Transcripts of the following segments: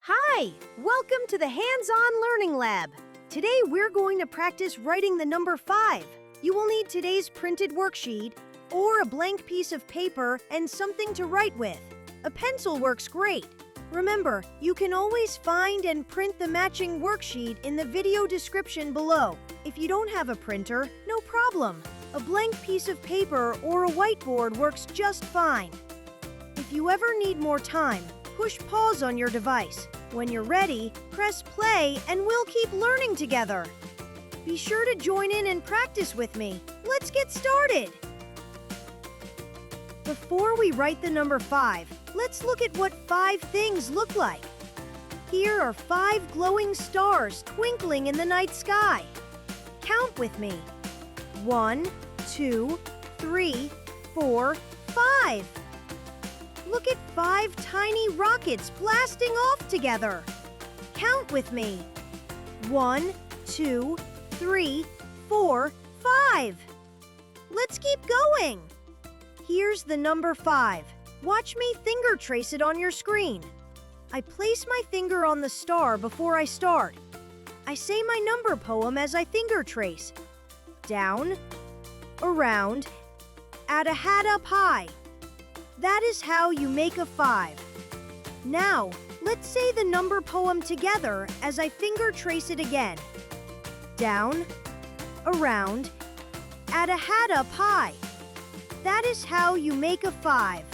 Hi! Welcome to the Hands-On Learning Lab. Today we're going to practice writing the number 5. You will need today's printed worksheet or a blank piece of paper and something to write with. A pencil works great. Remember, you can always find and print the matching worksheet in the video description below. If you don't have a printer, no problem. A blank piece of paper or a whiteboard works just fine. If you ever need more time, push pause on your device. When you're ready, press play and we'll keep learning together. Be sure to join in and practice with me. Let's get started. Before we write the number 5, let's look at what 5 things look like. Here are 5 glowing stars twinkling in the night sky. Count with me. 1, 2, 3, 4, 5. Look at 5 tiny rockets blasting off together. Count with me. 1, 2, 3, 4, 5. Let's keep going. Here's the number 5. Watch me finger trace it on your screen. I place my finger on the star before I start. I say my number poem as I finger trace. Down, around, add a hat up high. That is how you make a 5. Now, let's say the number poem together as I finger trace it again. Down, around, add a hat up high. That is how you make a 5.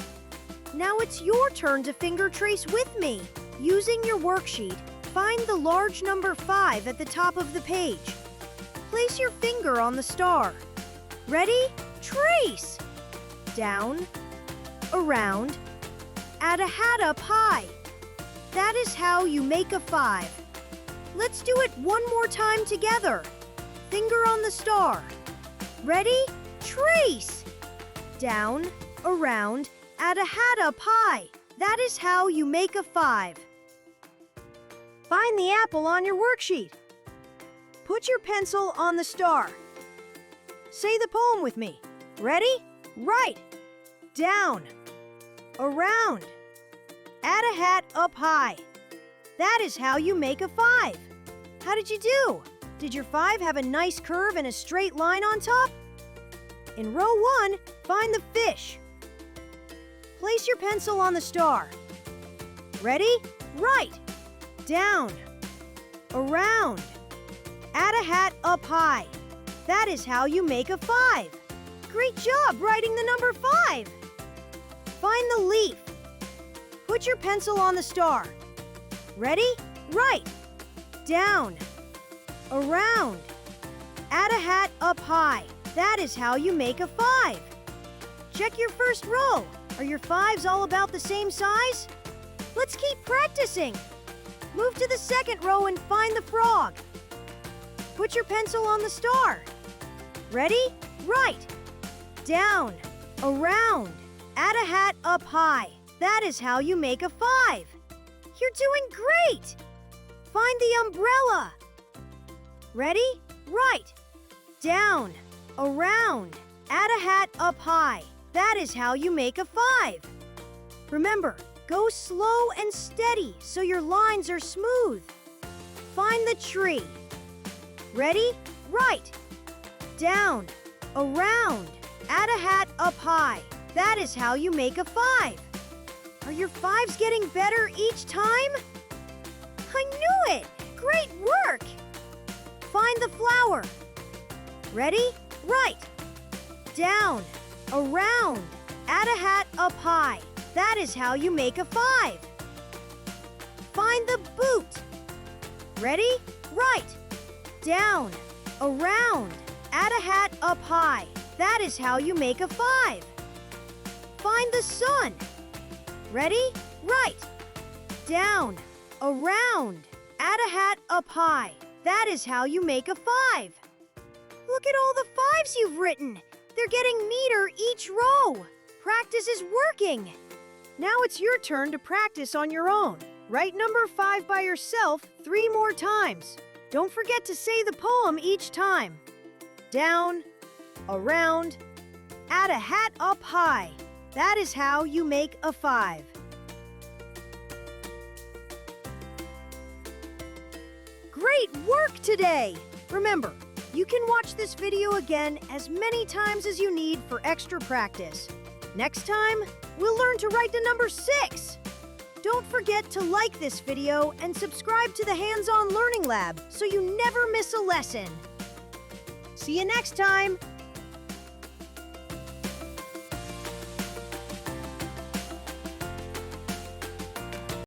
Now it's your turn to finger trace with me. Using your worksheet, find the large number 5 at the top of the page. Place your finger on the star. Ready? Trace! Down, around, add a hat up high. That is how you make a 5. Let's do it one more time together. Finger on the star. Ready? Trace! Down, around, add a hat up high. That is how you make a 5. Find the apple on your worksheet. Put your pencil on the star. Say the poem with me. Ready? Write. Down, around, add a hat up high. That is how you make a 5. How did you do? Did your 5 have a nice curve and a straight line on top? In row 1, find the fish. Place your pencil on the star. Ready? Write. Down, around, add a hat up high. That is how you make a 5. Great job writing the number 5. Find the leaf. Put your pencil on the star. Ready? Write. Down, around, add a hat up high. That is how you make a 5. Check your first row. Are your 5s all about the same size? Let's keep practicing. Move to the second row and find the frog. Put your pencil on the star. Ready? Write. Down, around, add a hat up high. That is how you make a 5. You're doing great! Find the umbrella. Ready? Write. Down, around, add a hat up high. That is how you make a 5. Remember, go slow and steady so your lines are smooth. Find the tree. Ready? Write. Down, around, add a hat up high. That is how you make a 5. Are your 5s getting better each time? I knew it! Great work! Find the flower. Ready? Write. Down, around, add a hat up high. That is how you make a 5. Find the boot. Ready? Write. Down, around, add a hat up high. That is how you make a 5. Find the sun. Ready? Write. Down, around, add a hat up high. That is how you make a 5. Look at all the 5s you've written. They're getting neater each row. Practice is working. Now it's your turn to practice on your own. Write number 5 by yourself 3 more times. Don't forget to say the poem each time. down, around, add a hat up high. That is how you make a 5. Great work today! Remember, you can watch this video again as many times as you need for extra practice. Next time, we'll learn to write the number 6. Don't forget to like this video and subscribe to the Hands-On Learning Lab so you never miss a lesson. See you next time!